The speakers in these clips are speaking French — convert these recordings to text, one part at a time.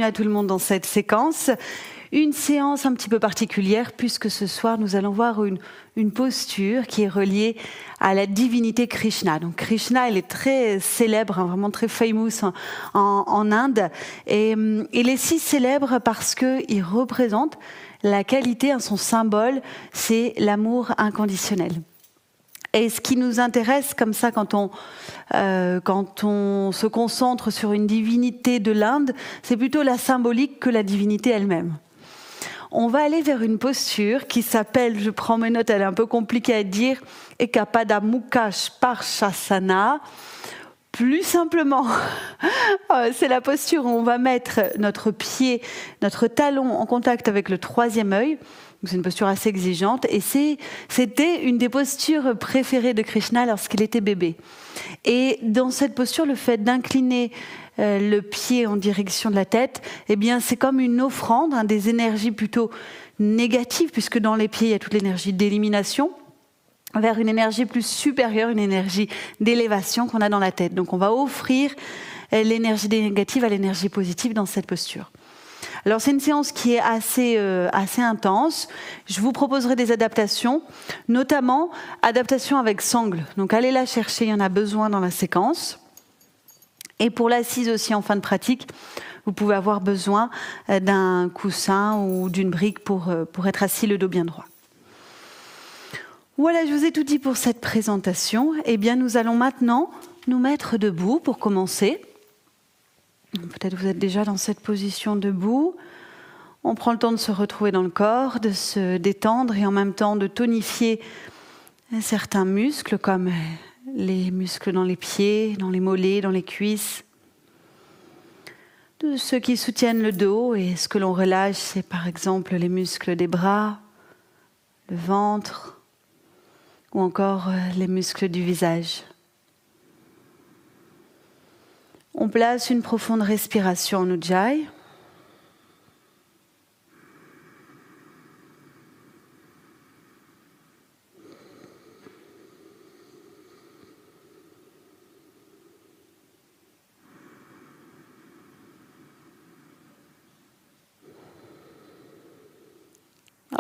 à tout le monde dans cette séquence. Une séance un petit peu particulière puisque ce soir nous allons voir une posture qui est reliée à la divinité Krishna. Donc Krishna, il est très célèbre, vraiment très famous en Inde. Et il est si célèbre parce qu'il représente la qualité, son symbole, c'est l'amour inconditionnel. Et ce qui nous intéresse comme ça quand on se concentre sur une divinité de l'Inde, c'est plutôt la symbolique que la divinité elle-même. On va aller vers une posture qui s'appelle, je prends mes notes, elle est un peu compliquée à dire, Ekapada Mukha Sparshasana. Plus simplement, c'est la posture où on va mettre notre pied, notre talon en contact avec le troisième œil. C'est une posture assez exigeante et c'était une des postures préférées de Krishna lorsqu'il était bébé. Et dans cette posture, le fait d'incliner le pied en direction de la tête, eh bien, c'est comme une offrande, des énergies plutôt négatives, puisque dans les pieds, il y a toute l'énergie d'élimination, vers une énergie plus supérieure, une énergie d'élévation qu'on a dans la tête. Donc on va offrir l'énergie négative à l'énergie positive dans cette posture. Alors c'est une séance qui est assez intense. Je vous proposerai des adaptations, notamment adaptation avec sangle. Donc allez la chercher, il y en a besoin dans la séquence. Et pour l'assise aussi en fin de pratique, vous pouvez avoir besoin d'un coussin ou d'une brique pour être assis le dos bien droit. Voilà, je vous ai tout dit pour cette présentation. Eh bien, nous allons maintenant nous mettre debout pour commencer. Peut-être vous êtes déjà dans cette position debout. On prend le temps de se retrouver dans le corps, de se détendre et en même temps de tonifier certains muscles comme les muscles dans les pieds, dans les mollets, dans les cuisses. De ceux qui soutiennent le dos et ce que l'on relâche, c'est par exemple les muscles des bras, le ventre ou encore les muscles du visage. On place une profonde respiration en Ujjayi.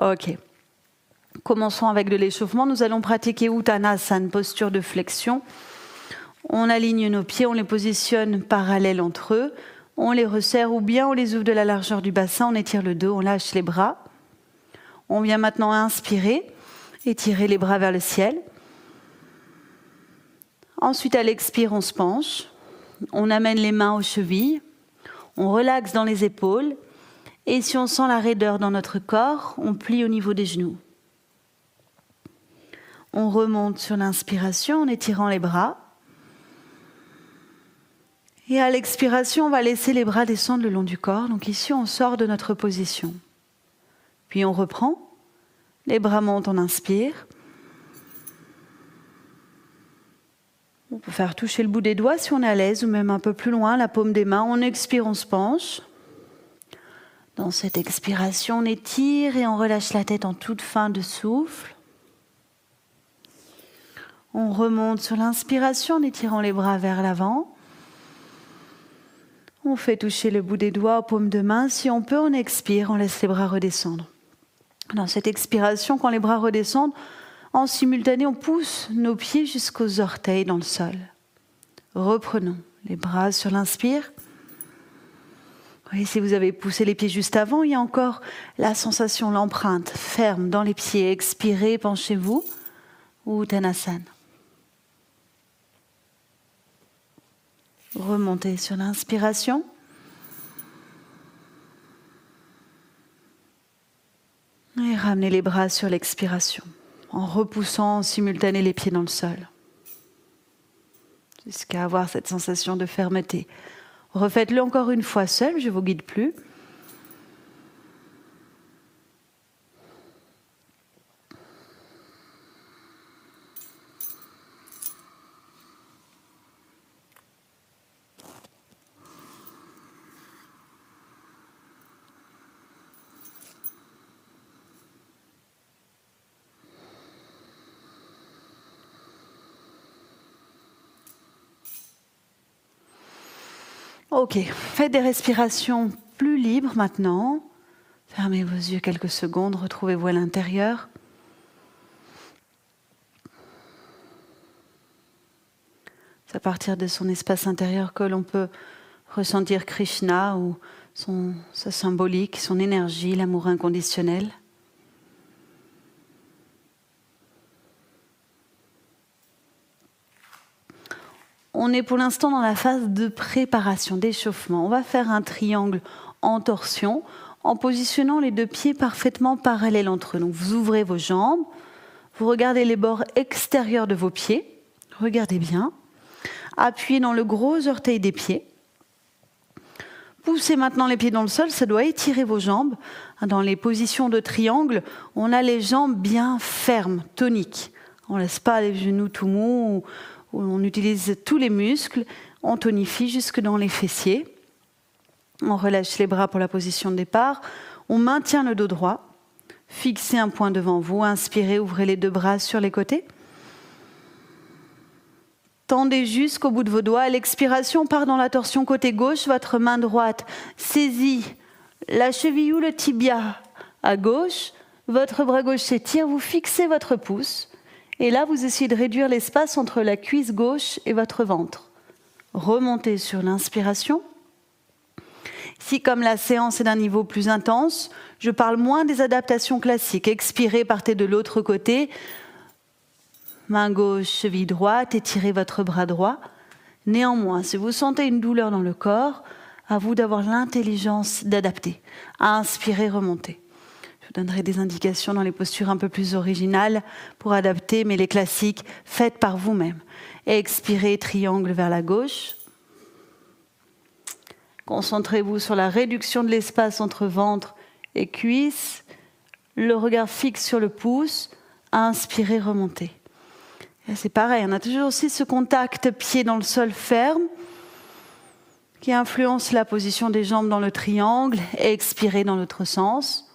Ok. Commençons avec de l'échauffement. Nous allons pratiquer Uttanasana, posture de flexion. On aligne nos pieds, on les positionne parallèles entre eux, on les resserre ou bien on les ouvre de la largeur du bassin, on étire le dos, on lâche les bras. On vient maintenant inspirer, étirer les bras vers le ciel. Ensuite, à l'expire, on se penche, on amène les mains aux chevilles, on relaxe dans les épaules et si on sent la raideur dans notre corps, on plie au niveau des genoux. On remonte sur l'inspiration en étirant les bras. Et à l'expiration, on va laisser les bras descendre le long du corps. Donc ici, on sort de notre position. Puis on reprend. Les bras montent, on inspire. On peut faire toucher le bout des doigts si on est à l'aise, ou même un peu plus loin, la paume des mains. On expire, on se penche. Dans cette expiration, on étire et on relâche la tête en toute fin de souffle. On remonte sur l'inspiration en étirant les bras vers l'avant. On fait toucher le bout des doigts aux paumes de main. Si on peut, on expire, on laisse les bras redescendre. Dans cette expiration, quand les bras redescendent, en simultané, on pousse nos pieds jusqu'aux orteils dans le sol. Reprenons les bras sur l'inspire. Et si vous avez poussé les pieds juste avant, il y a encore la sensation, l'empreinte ferme dans les pieds. Expirez, penchez-vous. Uttanasana. Remontez sur l'inspiration. Et ramenez les bras sur l'expiration, en repoussant en simultané les pieds dans le sol. Jusqu'à avoir cette sensation de fermeté. Refaites-le encore une fois seul, je ne vous guide plus. Ok, faites des respirations plus libre maintenant. Fermez vos yeux quelques secondes, retrouvez-vous à l'intérieur. C'est à partir de son espace intérieur que l'on peut ressentir Krishna ou sa symbolique, son énergie, l'amour inconditionnel. On est pour l'instant dans la phase de préparation, d'échauffement. On va faire un triangle en torsion en positionnant les deux pieds parfaitement parallèles entre eux. Donc vous ouvrez vos jambes, vous regardez les bords extérieurs de vos pieds, regardez bien. Appuyez dans le gros orteil des pieds. Poussez maintenant les pieds dans le sol, ça doit étirer vos jambes. Dans les positions de triangle, on a les jambes bien fermes, toniques. On ne laisse pas les genoux tout mous, on utilise tous les muscles, on tonifie jusque dans les fessiers. On relâche les bras pour la position de départ. On maintient le dos droit. Fixez un point devant vous. Inspirez, ouvrez les deux bras sur les côtés. Tendez jusqu'au bout de vos doigts. À l'expiration, part dans la torsion côté gauche. Votre main droite saisit la cheville ou le tibia à gauche. Votre bras gauche s'étire. Vous fixez votre pouce. Et là, vous essayez de réduire l'espace entre la cuisse gauche et votre ventre. Remontez sur l'inspiration. Si, comme la séance est d'un niveau plus intense, je parle moins des adaptations classiques. Expirez, partez de l'autre côté. Main gauche, cheville droite, étirez votre bras droit. Néanmoins, si vous sentez une douleur dans le corps, à vous d'avoir l'intelligence d'adapter. À inspirer, remonter. Je vous donnerai des indications dans les postures un peu plus originales pour adapter, mais les classiques, faites par vous-même. Expirez, triangle vers la gauche. Concentrez-vous sur la réduction de l'espace entre ventre et cuisse. Le regard fixe sur le pouce. Inspirez, remontez. Et c'est pareil, on a toujours aussi ce contact pied dans le sol ferme qui influence la position des jambes dans le triangle. Expirez dans l'autre sens.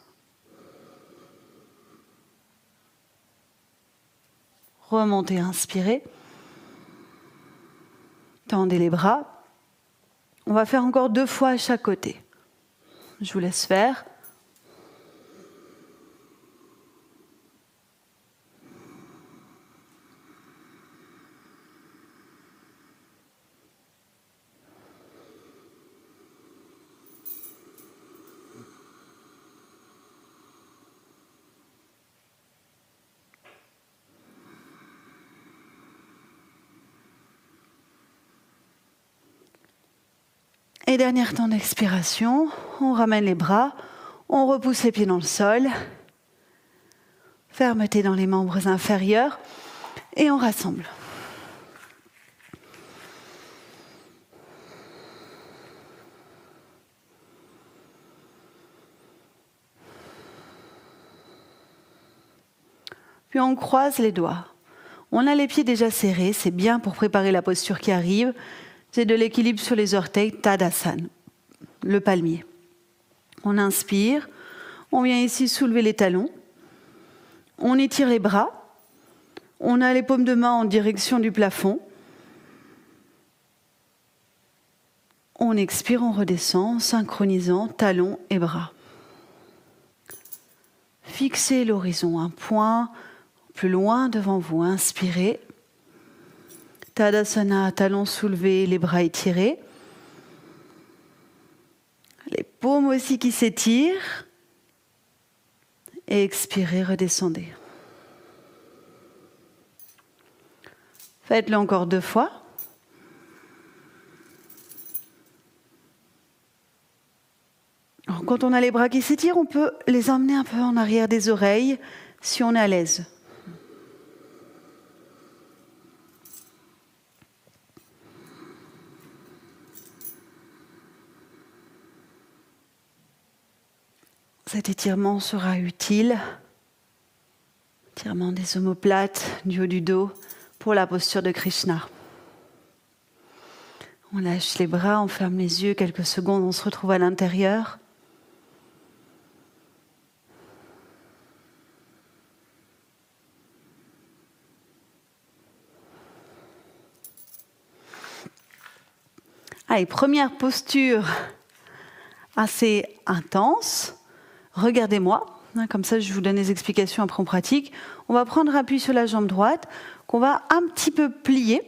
Remontez, inspirez. Tendez les bras. On va faire encore 2 fois à chaque côté. Je vous laisse faire. Et dernier temps d'expiration, on ramène les bras, on repousse les pieds dans le sol, fermeté dans les membres inférieurs et on rassemble. Puis on croise les doigts. On a les pieds déjà serrés, c'est bien pour préparer la posture qui arrive. C'est de l'équilibre sur les orteils, Tadasana, le palmier. On inspire, on vient ici soulever les talons, on étire les bras, on a les paumes de main en direction du plafond. On expire, on redescend, synchronisant talons et bras. Fixez l'horizon, un point plus loin devant vous, inspirez. Tadasana, talons soulevés, les bras étirés. Les paumes aussi qui s'étirent. Et expirez, redescendez. Faites-le encore 2 fois. Alors, quand on a les bras qui s'étirent, on peut les emmener un peu en arrière des oreilles si on est à l'aise. Cet étirement sera utile, étirement des omoplates, du haut du dos, pour la posture de Krishna. On lâche les bras, on ferme les yeux quelques secondes, on se retrouve à l'intérieur. Allez, première posture assez intense. Regardez-moi, comme ça je vous donne des explications après en pratique. On va prendre appui sur la jambe droite, qu'on va un petit peu plier.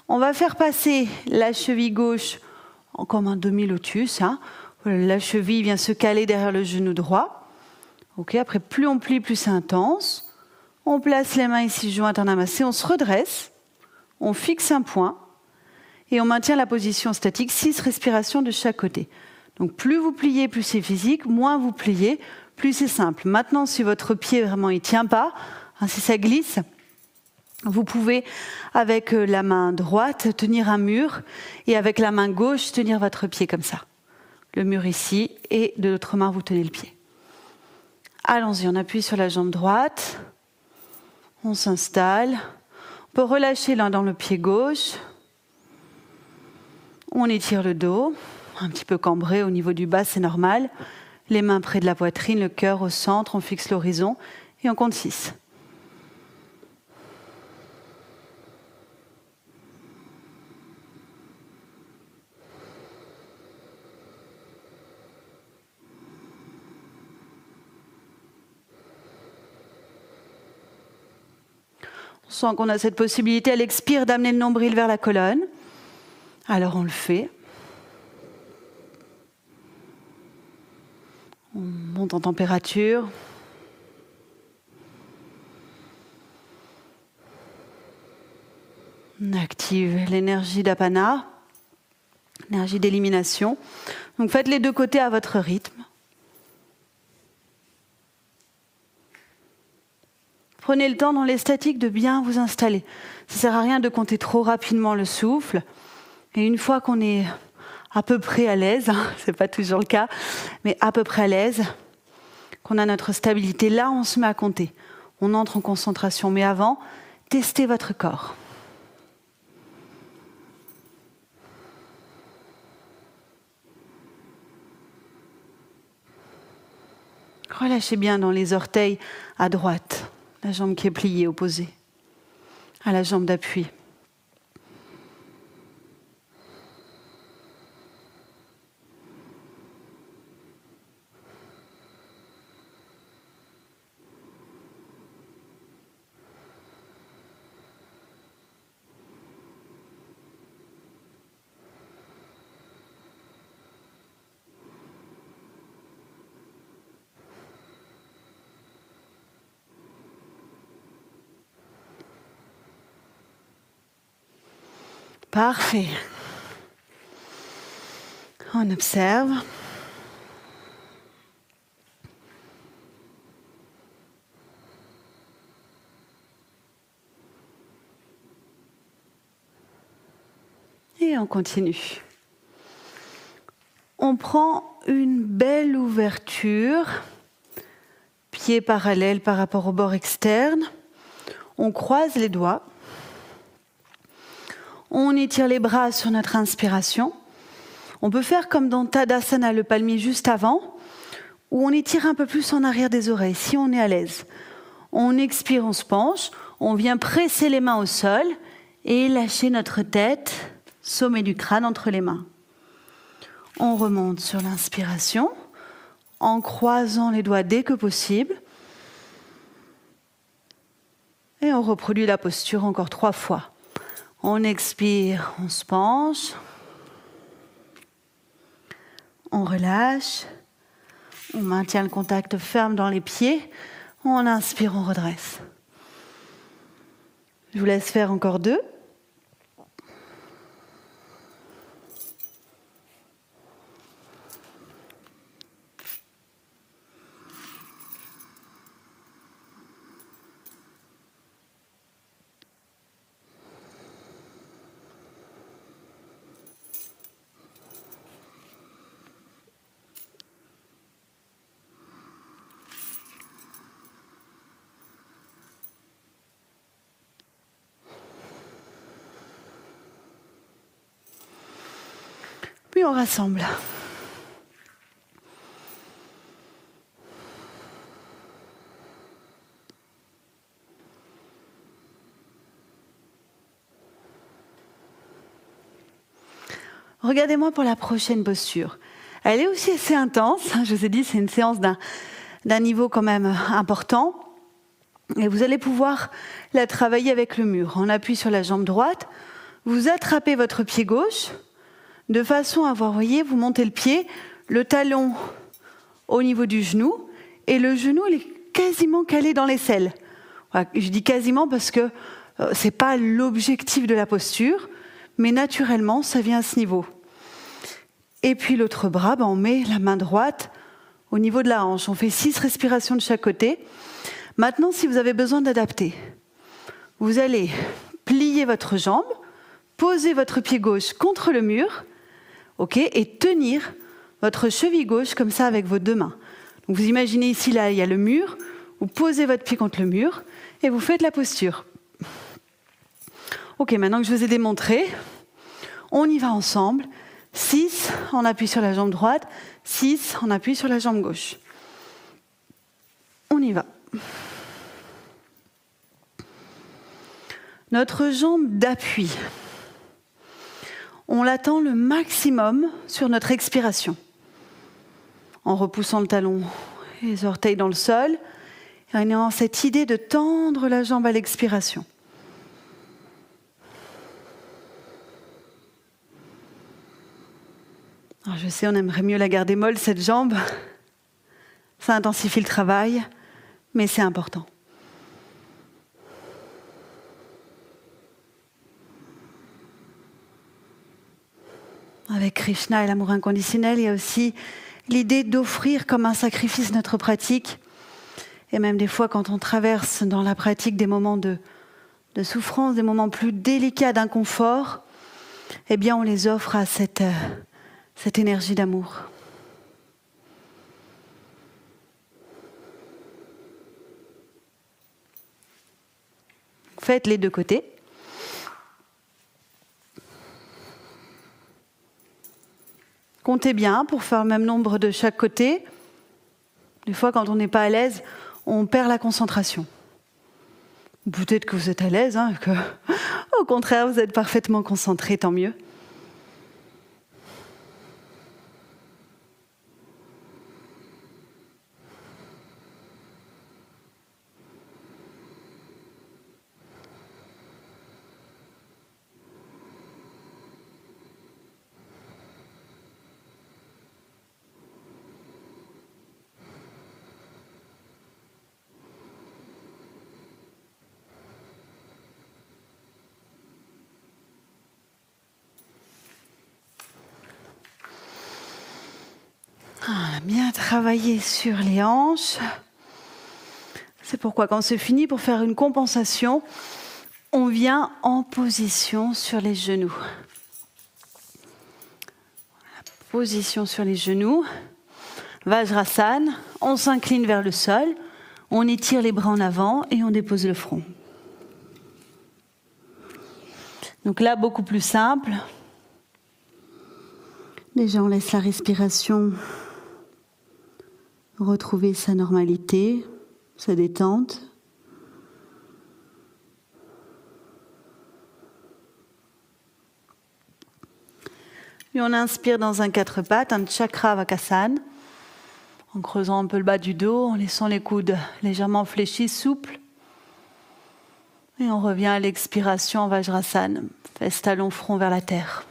On va faire passer la cheville gauche comme un demi-lotus. La cheville vient se caler derrière le genou droit. Après, plus on plie, plus c'est intense. On place les mains ici jointes en amassé, on se redresse, on fixe un point et on maintient la position statique, 6 respirations de chaque côté. Donc plus vous pliez, plus c'est physique, moins vous pliez, plus c'est simple. Maintenant, si votre pied vraiment il tient pas, si ça glisse, vous pouvez avec la main droite tenir un mur et avec la main gauche tenir votre pied comme ça. Le mur ici et de l'autre main vous tenez le pied. Allons-y, on appuie sur la jambe droite, on s'installe, on peut relâcher l'un dans le pied gauche, on étire le dos, un petit peu cambré au niveau du bas, c'est normal. Les mains près de la poitrine, le cœur au centre, on fixe l'horizon et on compte 6. On sent qu'on a cette possibilité à l'expire d'amener le nombril vers la colonne. Alors on le fait. On monte en température. On active l'énergie d'Apana, l'énergie d'élimination. Donc faites les deux côtés à votre rythme. Prenez le temps dans les statiques de bien vous installer. Ça ne sert à rien de compter trop rapidement le souffle. Et une fois qu'on est à peu près à l'aise, c'est pas toujours le cas, mais à peu près à l'aise, qu'on a notre stabilité, là on se met à compter. On entre en concentration. Mais avant, testez votre corps. Relâchez bien dans les orteils à droite, la jambe qui est pliée, opposée à la jambe d'appui. Parfait. On observe. Et on continue. On prend une belle ouverture, pied parallèle par rapport au bord externe. On croise les doigts. On étire les bras sur notre inspiration. On peut faire comme dans Tadasana, le palmier juste avant, où on étire un peu plus en arrière des oreilles, si on est à l'aise. On expire, on se penche, on vient presser les mains au sol et lâcher notre tête, sommet du crâne entre les mains. On remonte sur l'inspiration, en croisant les doigts dès que possible. Et on reproduit la posture encore 3 fois. On expire, on se penche. On relâche. On maintient le contact ferme dans les pieds. On inspire, on redresse. Je vous laisse faire encore 2. Puis on rassemble. Regardez-moi pour la prochaine posture. Elle est aussi assez intense. Je vous ai dit, c'est une séance d'un niveau quand même important. Et vous allez pouvoir la travailler avec le mur. On appuie sur la jambe droite. Vous attrapez votre pied gauche de façon à voir, voyez, vous montez le pied, le talon au niveau du genou, et le genou il est quasiment calé dans l'aisselle. Voilà, je dis quasiment parce que ce n'est pas l'objectif de la posture, mais naturellement, ça vient à ce niveau. Et puis l'autre bras, on met la main droite au niveau de la hanche. On fait 6 respirations de chaque côté. Maintenant, si vous avez besoin d'adapter, vous allez plier votre jambe, poser votre pied gauche contre le mur, et tenir votre cheville gauche comme ça avec vos 2 mains. Donc vous imaginez ici, là, il y a le mur, vous posez votre pied contre le mur et vous faites la posture. Ok, maintenant que je vous ai démontré, on y va ensemble. 6, on appuie sur la jambe droite, 6, on appuie sur la jambe gauche. On y va. Notre jambe d'appui, on l'attend le maximum sur notre expiration. En repoussant le talon et les orteils dans le sol, et en ayant cette idée de tendre la jambe à l'expiration. Alors je sais, on aimerait mieux la garder molle, cette jambe. Ça intensifie le travail, mais c'est important. Avec Krishna et l'amour inconditionnel, il y a aussi l'idée d'offrir comme un sacrifice notre pratique. Et même des fois, quand on traverse dans la pratique des moments de souffrance, des moments plus délicats d'inconfort, eh bien, on les offre à cette énergie d'amour. Faites les 2 côtés. Comptez bien pour faire le même nombre de chaque côté. Des fois, quand on n'est pas à l'aise, on perd la concentration. Peut-être que vous êtes à l'aise, que, au contraire, vous êtes parfaitement concentré, tant mieux. Bien travailler sur les hanches. C'est pourquoi quand c'est fini, pour faire une compensation, on vient en position sur les genoux. Position sur les genoux. Vajrasana, on s'incline vers le sol, on étire les bras en avant et on dépose le front. Donc là, beaucoup plus simple. Déjà, on laisse la respiration retrouver sa normalité, sa détente. Puis on inspire dans un 4 pattes, un chakra vakasana, en creusant un peu le bas du dos, en laissant les coudes légèrement fléchis, souples. Et on revient à l'expiration en Vajrasana, fesses talons front vers la terre.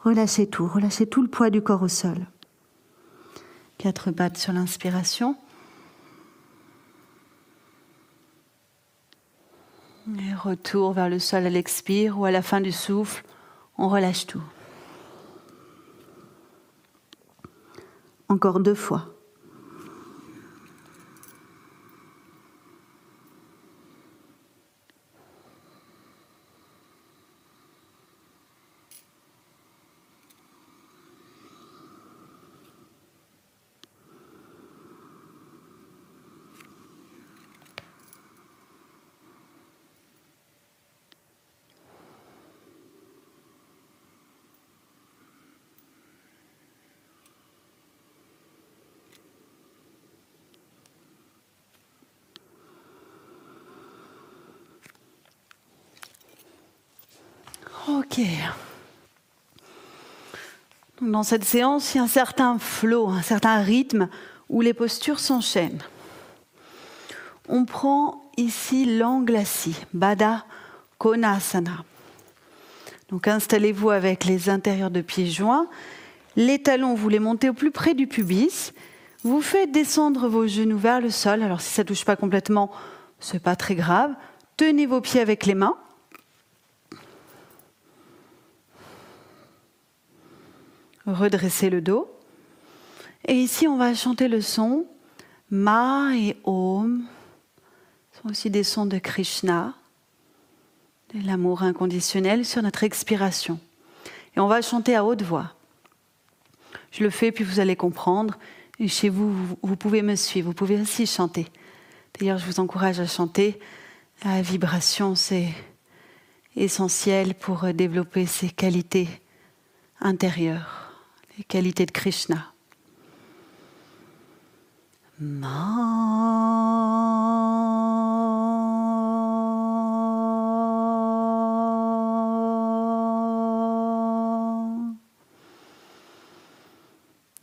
Relâchez tout le poids du corps au sol. 4 pattes sur l'inspiration. Et retour vers le sol à l'expire ou à la fin du souffle, on relâche tout. Encore 2 fois. Ok. Dans cette séance, il y a un certain flow, un certain rythme où les postures s'enchaînent. On prend ici l'angle assis, Baddha Konasana. Donc installez-vous avec les intérieurs de pieds joints. Les talons, vous les montez au plus près du pubis. Vous faites descendre vos genoux vers le sol. Alors si ça ne touche pas complètement, ce n'est pas très grave. Tenez vos pieds avec les mains. Redressez le dos. Et ici, on va chanter le son Ma et Om. Ce sont aussi des sons de Krishna, de l'amour inconditionnel sur notre expiration. Et on va chanter à haute voix. Je le fais, puis vous allez comprendre. Et chez vous, vous pouvez me suivre, vous pouvez aussi chanter. D'ailleurs, je vous encourage à chanter. La vibration, c'est essentiel pour développer ces qualités intérieures. Les qualités de Krishna.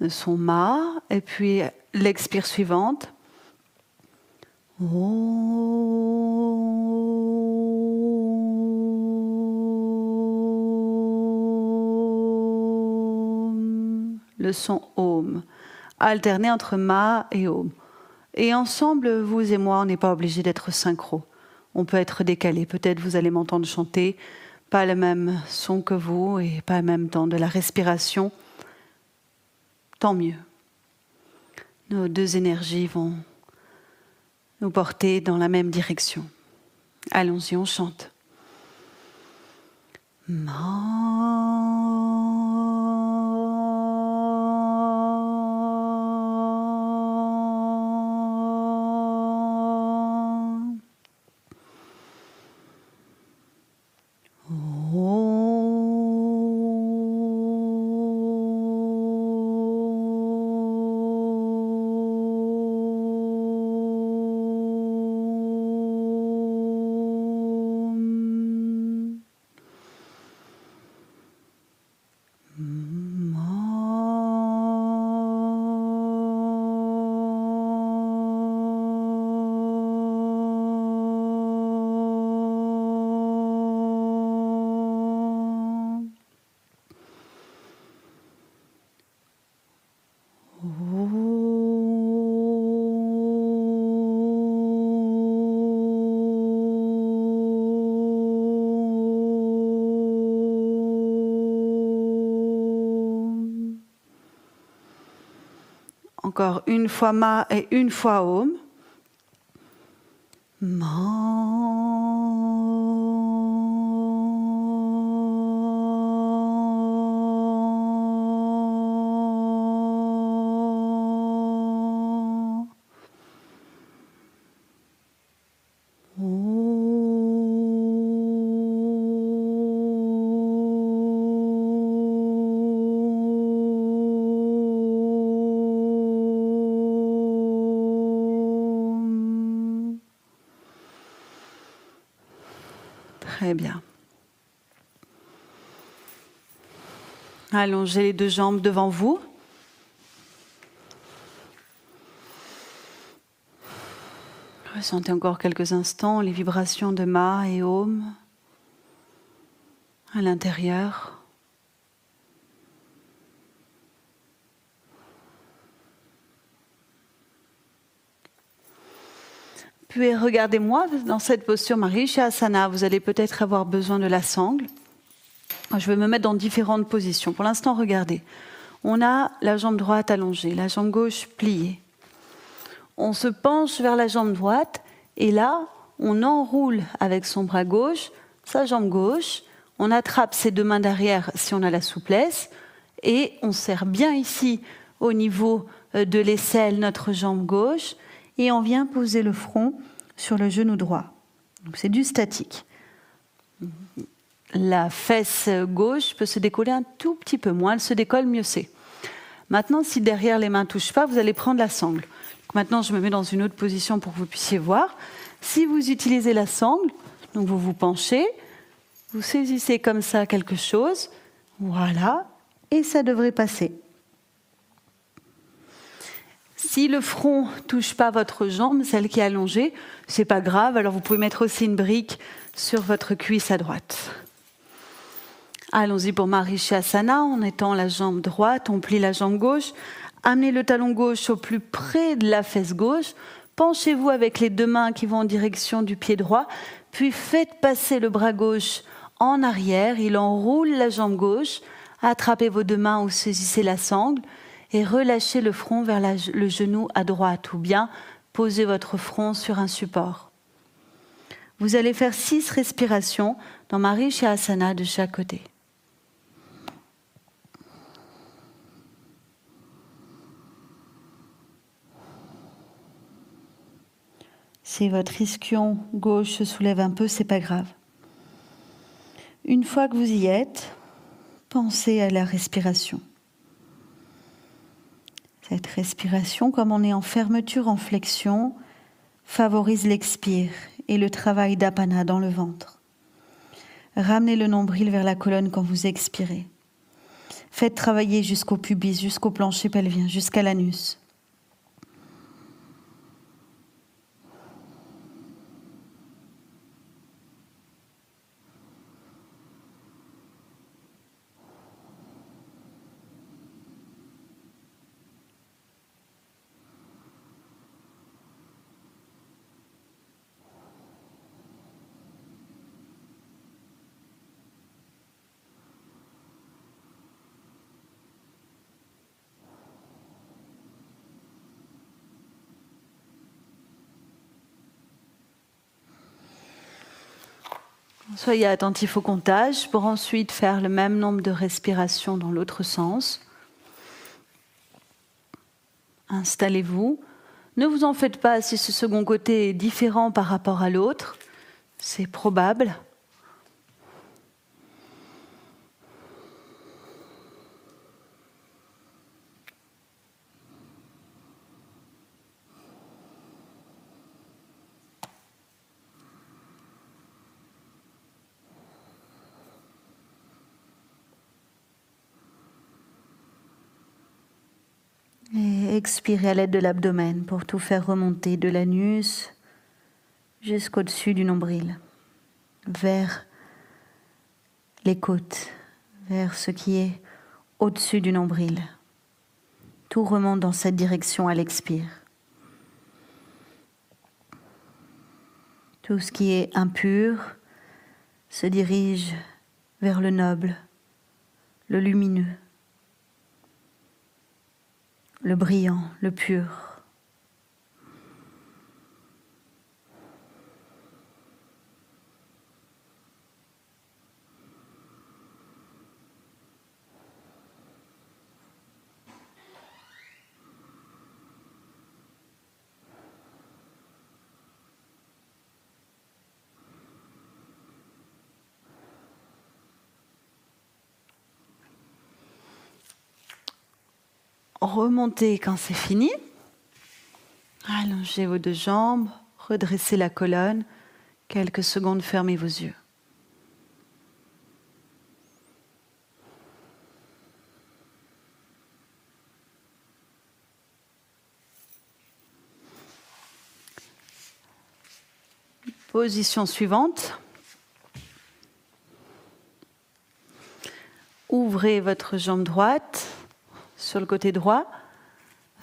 Le son Ma, et puis l'expire suivante. Le son Om, alterné entre Ma et Om. Et ensemble, vous et moi, on n'est pas obligé d'être synchro. On peut être décalé. Peut-être vous allez m'entendre chanter, pas le même son que vous et pas le même temps de la respiration. Tant mieux. Nos deux énergies vont nous porter dans la même direction. Allons-y, on chante. Encore une fois Ma et une fois Om. Très bien. Allongez les deux jambes devant vous. Ressentez encore quelques instants les vibrations de Ma et Om à l'intérieur. Puis regardez-moi dans cette posture Marichyasana. Vous allez peut-être avoir besoin de la sangle. Je vais me mettre dans différentes positions. Pour l'instant, regardez. On a la jambe droite allongée, la jambe gauche pliée. On se penche vers la jambe droite et là, on enroule avec son bras gauche sa jambe gauche. On attrape ses deux mains derrière si on a la souplesse et on serre bien ici au niveau de l'aisselle notre jambe gauche. Et on vient poser le front sur le genou droit. Donc c'est du statique. La fesse gauche peut se décoller un tout petit peu. Moins elle se décolle, mieux c'est. Maintenant, si derrière les mains ne touchent pas, vous allez prendre la sangle. Donc maintenant, je me mets dans une autre position pour que vous puissiez voir. Si vous utilisez la sangle, donc vous vous penchez, vous saisissez comme ça quelque chose. Voilà. et ça devrait passer. Si le front ne touche pas votre jambe, celle qui est allongée, c'est pas grave, alors vous pouvez mettre aussi une brique sur votre cuisse à droite. Allons-y pour Marichyasana, en étant la jambe droite, on plie la jambe gauche, amenez le talon gauche au plus près de la fesse gauche, penchez-vous avec les deux mains qui vont en direction du pied droit, puis faites passer le bras gauche en arrière, il enroule la jambe gauche, attrapez vos deux mains ou saisissez la sangle et relâchez le front vers le genou à droite ou bien posez votre front sur un support. Vous allez faire 6 respirations dans Marichyasana de chaque côté. Si votre ischion gauche se soulève un peu, c'est pas grave. Une fois que vous y êtes, pensez à la respiration. Cette respiration, comme on est en fermeture, en flexion, favorise l'expire et le travail d'apana dans le ventre. Ramenez le nombril vers la colonne quand vous expirez. Faites travailler jusqu'au pubis, jusqu'au plancher pelvien, jusqu'à l'anus. Soyez attentif au comptage pour ensuite faire le même nombre de respirations dans l'autre sens. Installez-vous. Ne vous en faites pas si ce second côté est différent par rapport à l'autre. C'est probable. Et expirez à l'aide de l'abdomen pour tout faire remonter de l'anus jusqu'au-dessus du nombril, vers les côtes, vers ce qui est au-dessus du nombril. Tout remonte dans cette direction à l'expire. Tout ce qui est impur se dirige vers le noble, le lumineux, le brillant, le pur. Remontez quand c'est fini. Allongez vos deux jambes, redressez la colonne. Quelques secondes, fermez vos yeux. Position suivante. Ouvrez votre jambe droite sur le côté droit.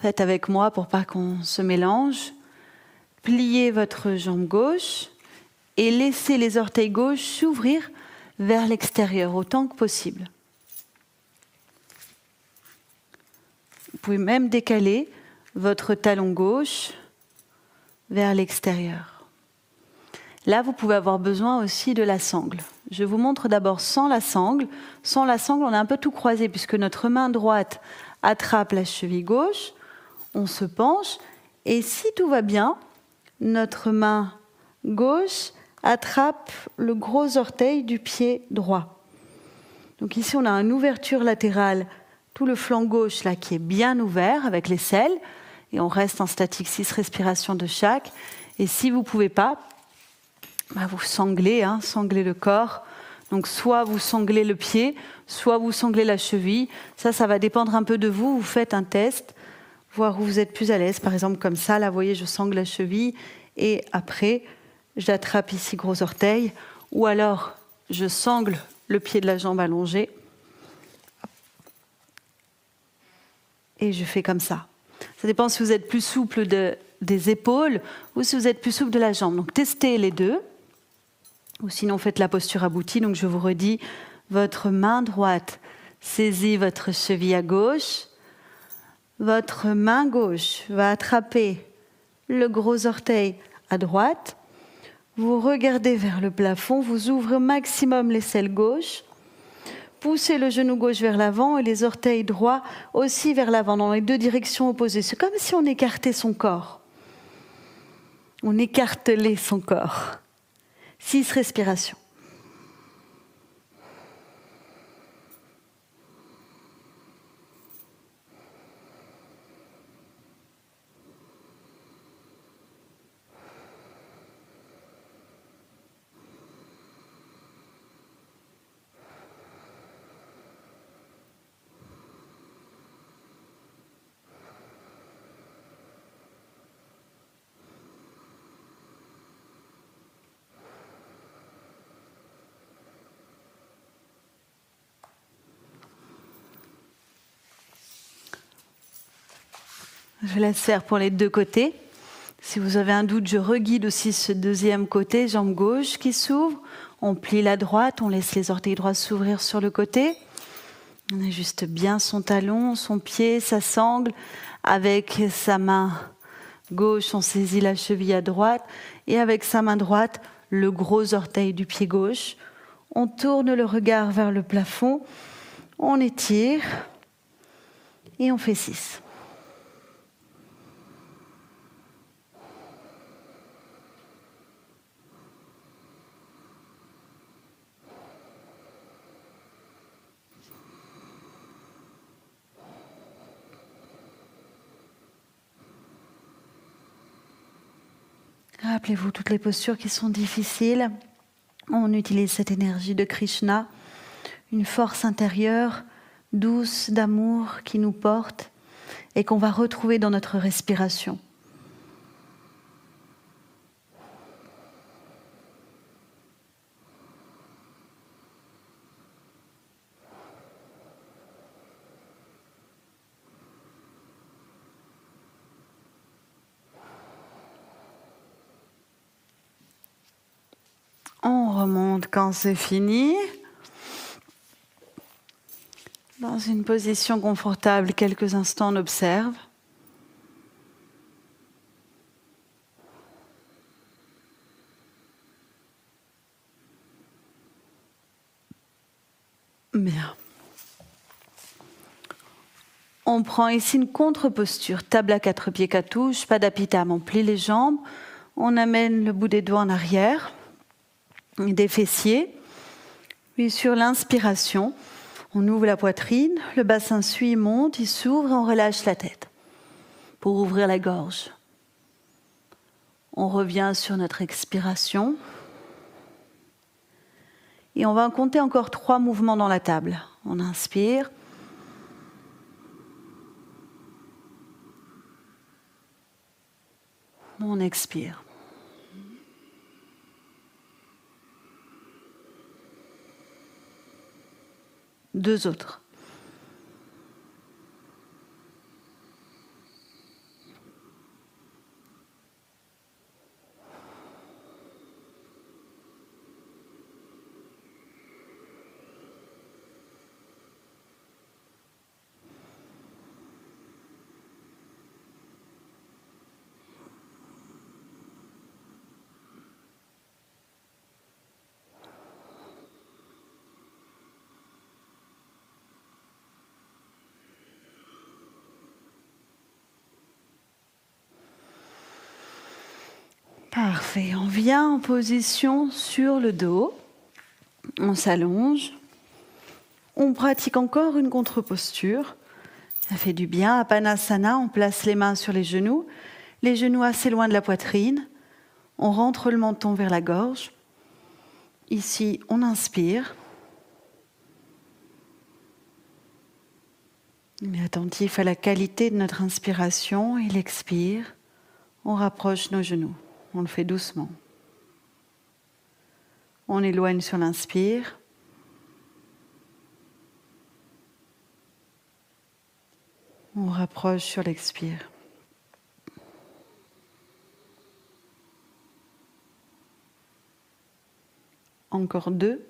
Faites avec moi pour pas qu'on se mélange. Pliez votre jambe gauche et laissez les orteils gauches s'ouvrir vers l'extérieur autant que possible. Vous pouvez même décaler votre talon gauche vers l'extérieur. Là, vous pouvez avoir besoin aussi de la sangle. Je vous montre d'abord sans la sangle. Sans la sangle, on a un peu tout croisé puisque notre main droite attrape la cheville gauche, on se penche et si tout va bien, notre main gauche attrape le gros orteil du pied droit. Donc ici, on a une ouverture latérale, tout le flanc gauche là qui est bien ouvert avec l'aisselle et on reste en statique 6 respirations de chaque. Et si vous ne pouvez pas, vous sanglez, sanglez le corps Donc soit vous sanglez le pied, soit vous sanglez la cheville. Ça va dépendre un peu de vous. Vous faites un test, voir où vous êtes plus à l'aise. Par exemple, comme ça, là, vous voyez, je sangle la cheville et après, j'attrape ici gros orteil. Ou alors, je sangle le pied de la jambe allongée et je fais comme ça. Ça dépend si vous êtes plus souple des épaules ou si vous êtes plus souple de la jambe. Donc, testez les deux. Ou sinon, faites la posture aboutie. Donc, je vous redis, votre main droite saisit votre cheville à gauche. Votre main gauche va attraper le gros orteil à droite. Vous regardez vers le plafond, vous ouvrez au maximum l'aisselle gauche. Poussez le genou gauche vers l'avant et les orteils droits aussi vers l'avant, dans les deux directions opposées. C'est comme si on écartait son corps. On écartelait son corps. 6 respirations. Je laisse faire pour les deux côtés. Si vous avez un doute, je reguide aussi ce deuxième côté, jambe gauche qui s'ouvre. On plie la droite, on laisse les orteils droits s'ouvrir sur le côté. On ajuste bien son talon, son pied, sa sangle. Avec sa main gauche, on saisit la cheville à droite. Et avec sa main droite, le gros orteil du pied gauche. On tourne le regard vers le plafond. On étire. Et on fait 6. Rappelez-vous toutes les postures qui sont difficiles. On utilise cette énergie de Krishna, une force intérieure, douce, d'amour qui nous porte et qu'on va retrouver dans notre respiration. On remonte quand c'est fini. Dans une position confortable, quelques instants, on observe. Bien. On prend ici une contre-posture, table à 4 pieds, 4 touches, pas d'apitam. On plie les jambes, on amène le bout des doigts en arrière. Des fessiers, puis sur l'inspiration, on ouvre la poitrine, le bassin suit, monte, il s'ouvre et on relâche la tête pour ouvrir la gorge. On revient sur notre expiration et on va compter encore 3 mouvements dans la table. On inspire. On expire. Deux autres. Parfait, on vient en position sur le dos, on s'allonge, on pratique encore une contre-posture, ça fait du bien. Apanasana, on place les mains sur les genoux assez loin de la poitrine, on rentre le menton vers la gorge. Ici, on inspire, On est attentif à la qualité de notre inspiration. Il expire. On rapproche nos genoux. On le fait doucement. On éloigne sur l'inspire. On rapproche sur l'expire. Encore 2.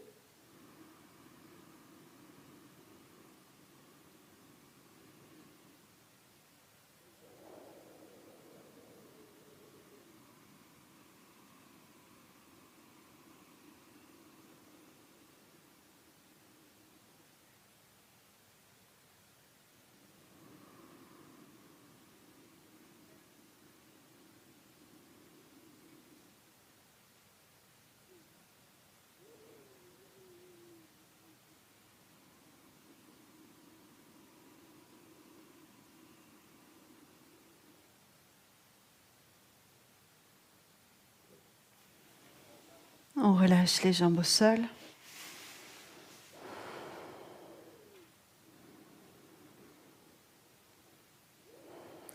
On relâche les jambes au sol.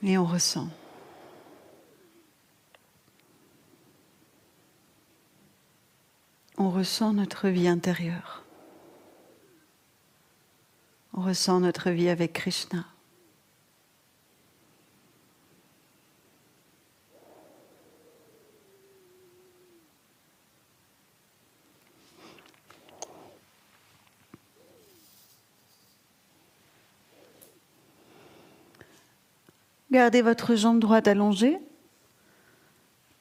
Et on ressent. On ressent notre vie intérieure. On ressent notre vie avec Krishna. Gardez votre jambe droite allongée.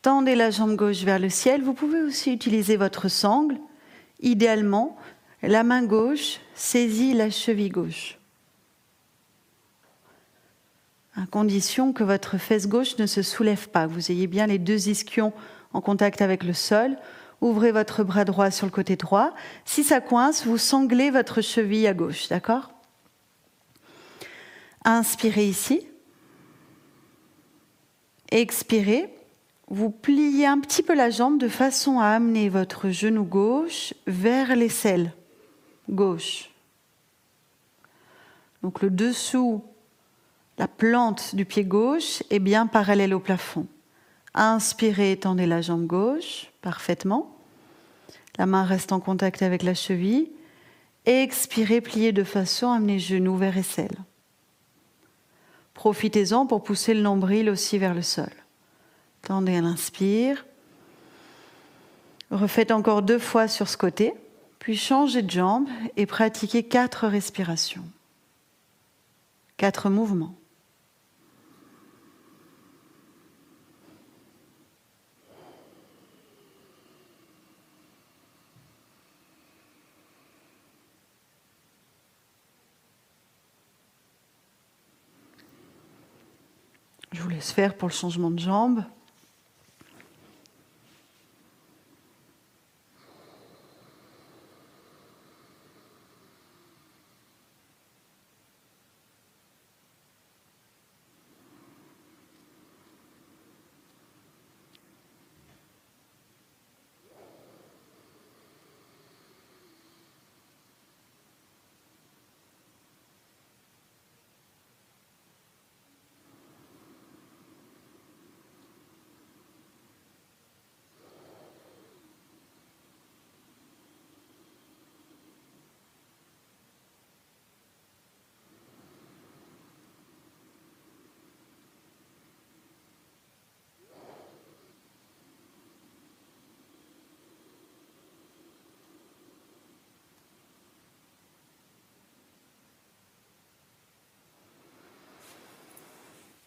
Tendez la jambe gauche vers le ciel. Vous pouvez aussi utiliser votre sangle. Idéalement, la main gauche saisit la cheville gauche. À condition que votre fesse gauche ne se soulève pas, que vous ayez bien les deux ischions en contact avec le sol. Ouvrez votre bras droit sur le côté droit. Si ça coince, vous sanglez votre cheville à gauche, d'accord ? Inspirez ici. Expirez. Vous pliez un petit peu la jambe de façon à amener votre genou gauche vers l'aisselle gauche. Donc le dessous, la plante du pied gauche est bien parallèle au plafond. Inspirez, étendez la jambe gauche parfaitement. La main reste en contact avec la cheville. Expirez, pliez de façon à amener genou vers aisselle. Profitez-en pour pousser le nombril aussi vers le sol. Tendez à l'inspire. Refaites encore 2 fois sur ce côté, puis changez de jambe et pratiquez 4 respirations. 4 mouvements. Je vous laisse faire pour le changement de jambe.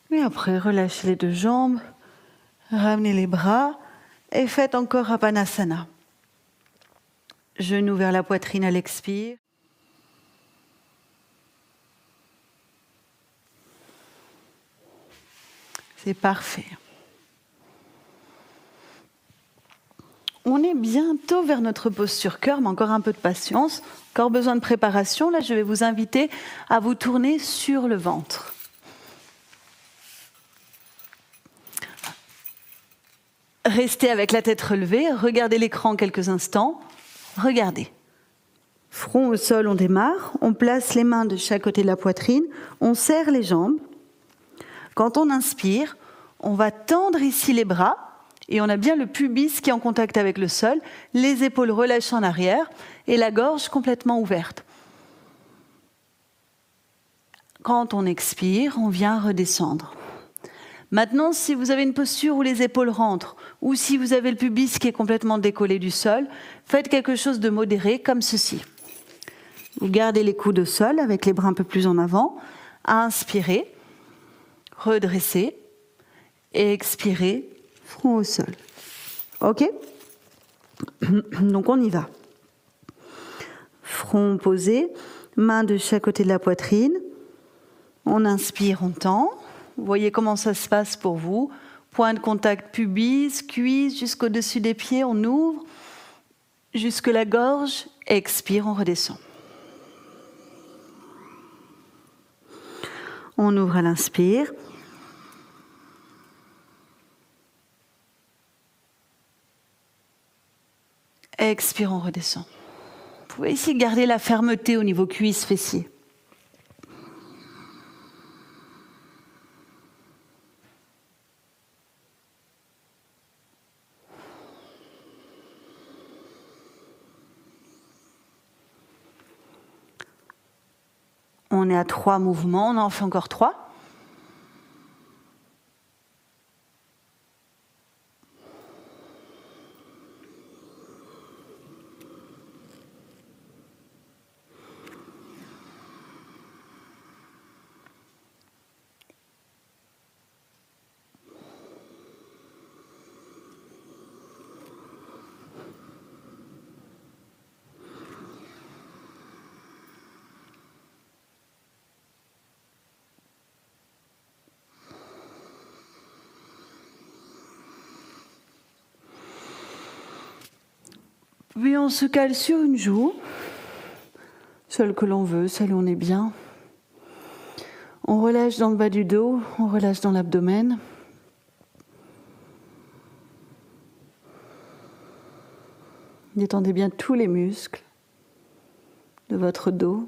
Et après, relâchez les 2 jambes, ramenez les bras et faites encore Apanasana. Genoux vers la poitrine à l'expire. C'est parfait. On est bientôt vers notre posture cœur, mais encore un peu de patience. Encore besoin de préparation. Là, je vais vous inviter à vous tourner sur le ventre. Restez avec la tête relevée, regardez l'écran quelques instants. Regardez. Front au sol, on démarre. On place les mains de chaque côté de la poitrine. on serre les jambes. Quand on inspire, on va tendre ici les bras et on a bien le pubis qui est en contact avec le sol, les épaules relâchées en arrière et la gorge complètement ouverte. Quand on expire, on vient redescendre. Maintenant, si vous avez une posture où les épaules rentrent ou si vous avez le pubis qui est complètement décollé du sol, faites quelque chose de modéré comme ceci. Vous gardez les coudes au sol avec les bras un peu plus en avant. Inspirez, redressez et expirez, front au sol. Ok ? Donc on y va. Front posé, mains de chaque côté de la poitrine. On inspire, on tend. Vous voyez comment ça se passe pour vous. Point de contact pubis, cuisse jusqu'au-dessus des pieds, on ouvre. Jusque la gorge, expire, on redescend. On ouvre à l'inspire. Expire, on redescend. Vous pouvez ici garder la fermeté au niveau cuisse, fessier. On est à 3 mouvements, on en fait encore 3. Puis on se cale sur une joue, celle que l'on veut, celle où on est bien. On relâche dans le bas du dos, on relâche dans l'abdomen. Détendez bien tous les muscles de votre dos.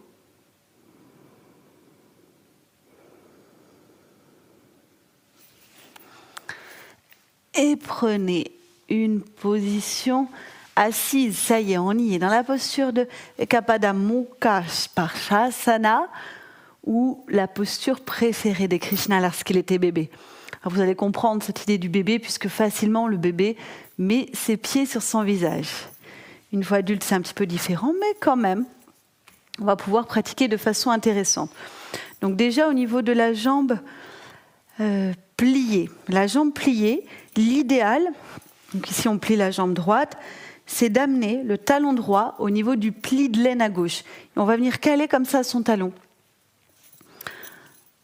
Et prenez une position assise, ça y est, on y est, dans la posture de Ekapada Mukha Sparshasana, ou la posture préférée des Krishna lorsqu'il était bébé. Alors vous allez comprendre cette idée du bébé, puisque facilement le bébé met ses pieds sur son visage. Une fois adulte, c'est un petit peu différent, mais quand même, on va pouvoir pratiquer de façon intéressante. Donc déjà, au niveau de la jambe pliée, l'idéal, donc ici on plie la jambe droite, c'est d'amener le talon droit au niveau du pli de l'aine à gauche. Et on va venir caler comme ça son talon.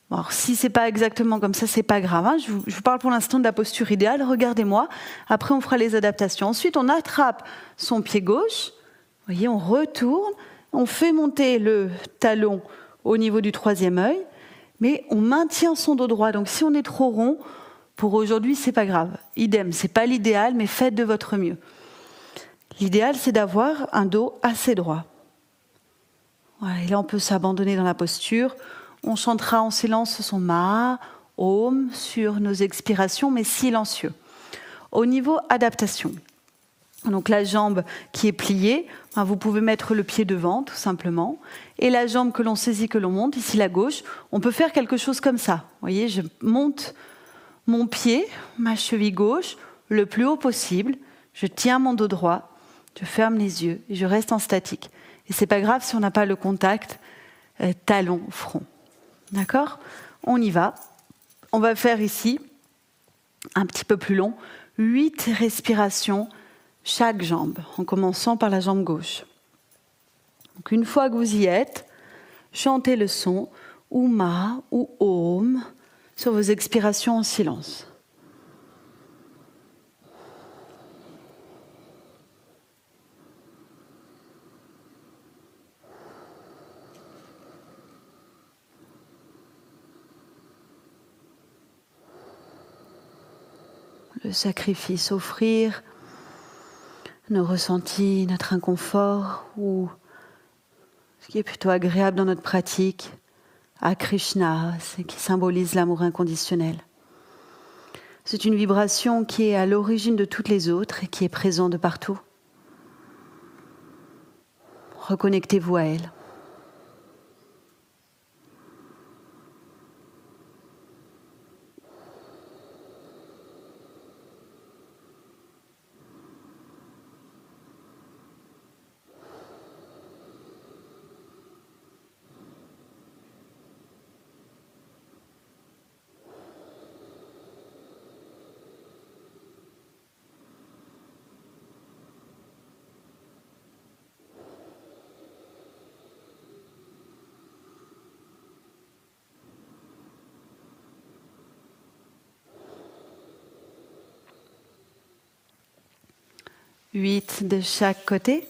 Bon, alors, si ce n'est pas exactement comme ça, ce n'est pas grave. Hein. Je vous parle pour l'instant de la posture idéale. Regardez-moi. Après, on fera les adaptations. Ensuite, on attrape son pied gauche. Vous voyez, on retourne. On fait monter le talon au niveau du troisième œil. Mais on maintient son dos droit. Donc, si on est trop rond, pour aujourd'hui, ce n'est pas grave. Idem, ce n'est pas l'idéal, mais faites de votre mieux. L'idéal, c'est d'avoir un dos assez droit. Voilà, et là, on peut s'abandonner dans la posture. On chantera en silence son Ma, Om sur nos expirations, mais silencieux. Au niveau adaptation, donc la jambe qui est pliée, vous pouvez mettre le pied devant, tout simplement. Et la jambe que l'on saisit, que l'on monte, ici la gauche, on peut faire quelque chose comme ça. Vous voyez, je monte mon pied, ma cheville gauche, le plus haut possible. Je tiens mon dos droit. Je ferme les yeux et je reste en statique. Et c'est pas grave si on n'a pas le contact talon-front. D'accord ? On y va. On va faire ici, un petit peu plus long, 8 respirations chaque jambe, en commençant par la jambe gauche. Donc une fois que vous y êtes, chantez le son Uma ou Om sur vos expirations en silence. Le sacrifice, offrir nos ressentis, notre inconfort ou ce qui est plutôt agréable dans notre pratique à Krishna, qui symbolise l'amour inconditionnel. C'est une vibration qui est à l'origine de toutes les autres et qui est présente de partout. Reconnectez-vous à elle. Huit de chaque côté.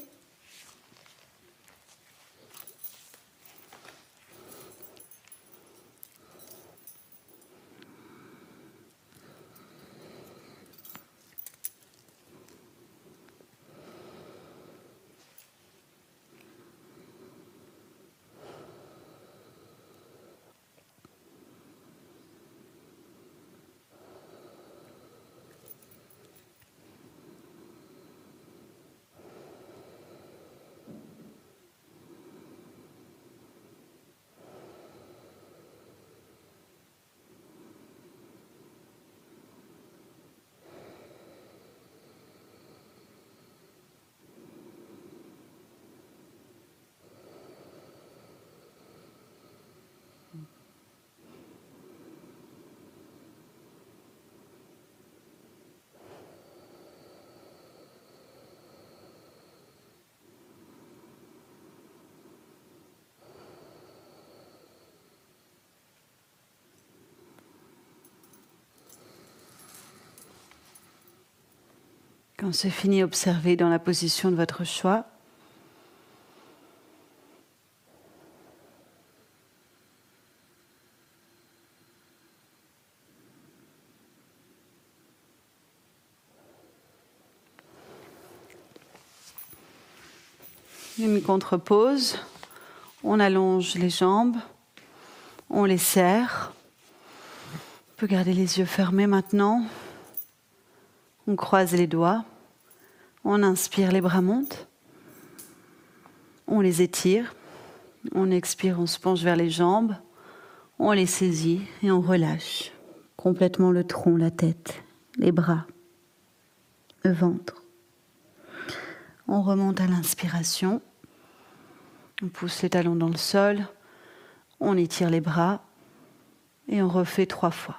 Quand c'est fini, observez dans la position de votre choix. Une contre-pause. On allonge les jambes. On les serre. On peut garder les yeux fermés maintenant. On croise les doigts. On inspire, les bras montent. On les étire. On expire, on se penche vers les jambes. On les saisit et on relâche complètement le tronc, la tête, les bras, le ventre. On remonte à l'inspiration. On pousse les talons dans le sol. On étire les bras et on refait 3 fois.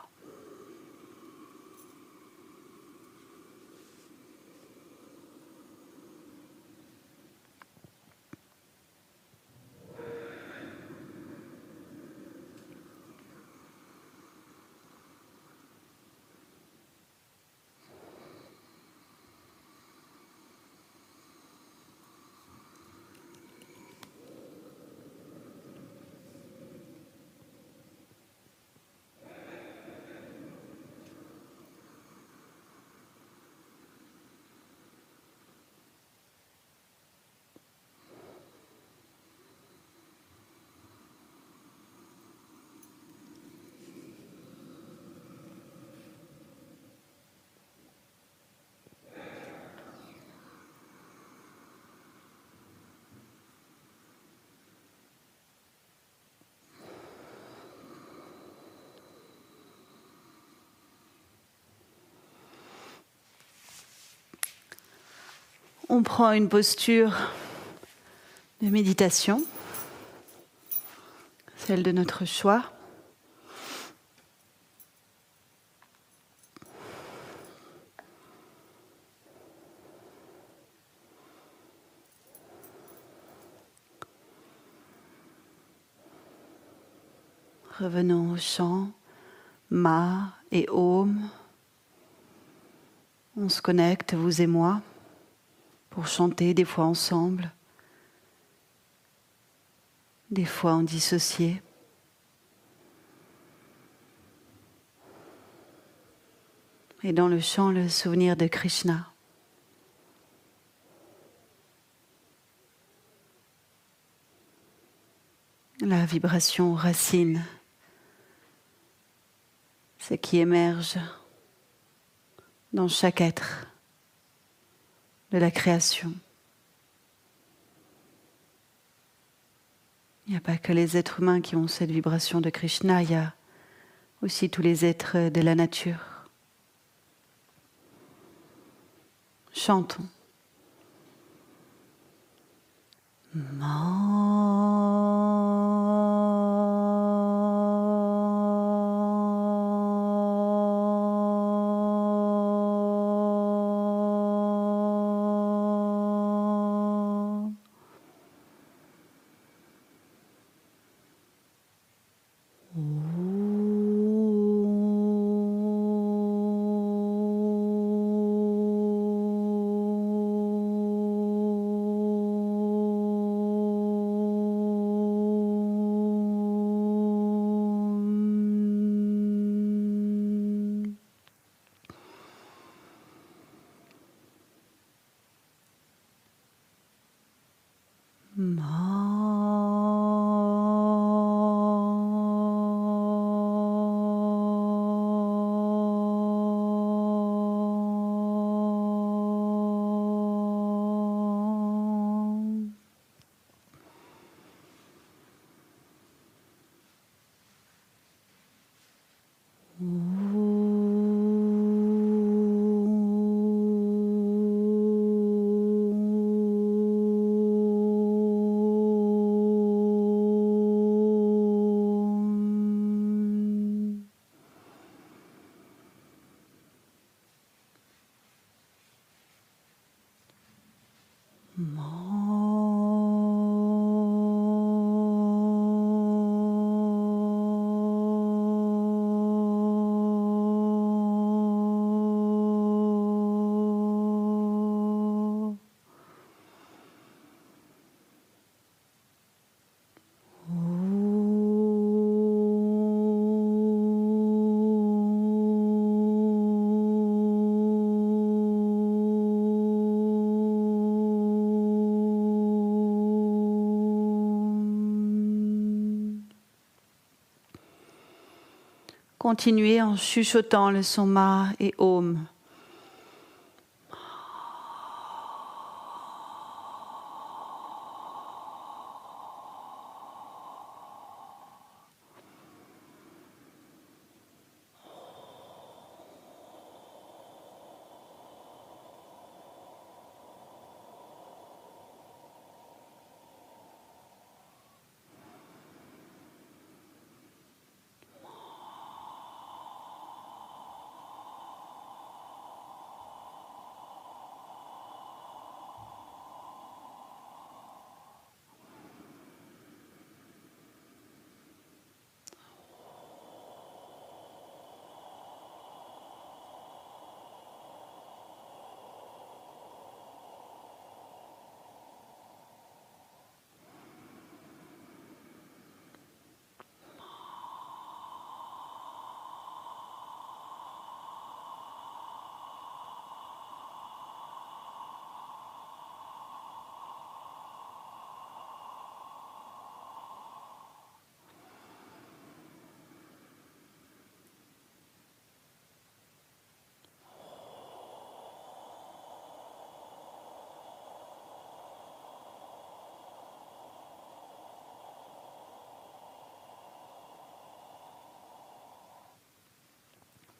On prend une posture de méditation, celle de notre choix. Revenons au chant, Ma et Om. On se connecte, vous et moi, pour chanter des fois ensemble, des fois en dissocié. Et dans le chant, le souvenir de Krishna. la vibration racine, ce qui émerge dans chaque être de la création. Il n'y a pas que les êtres humains qui ont cette vibration de Krishna, il y a aussi tous les êtres de la nature. Chantons. Continuez en chuchotant le son Ma et Om.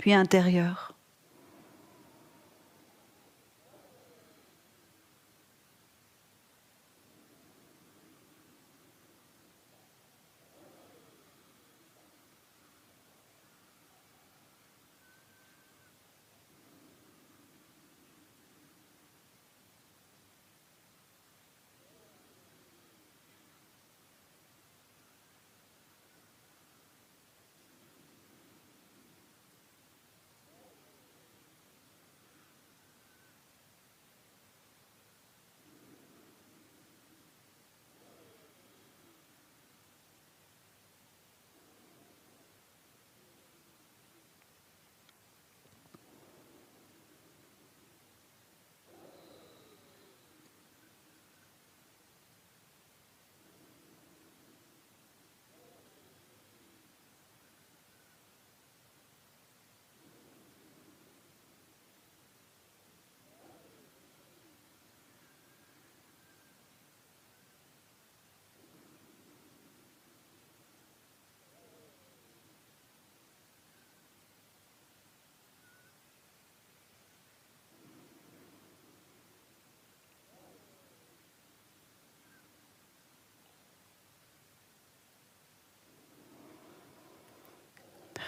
Puis intérieur.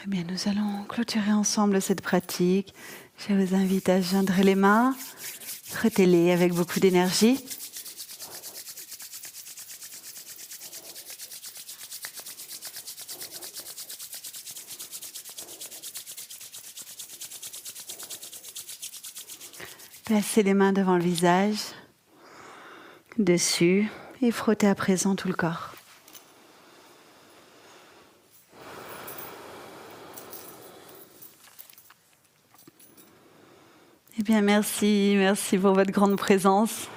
Eh bien, nous allons clôturer ensemble cette pratique. Je vous invite à joindre les mains, frottez-les avec beaucoup d'énergie. Placez les mains devant le visage, dessus, et frottez à présent tout le corps. Eh bien, merci pour votre grande présence.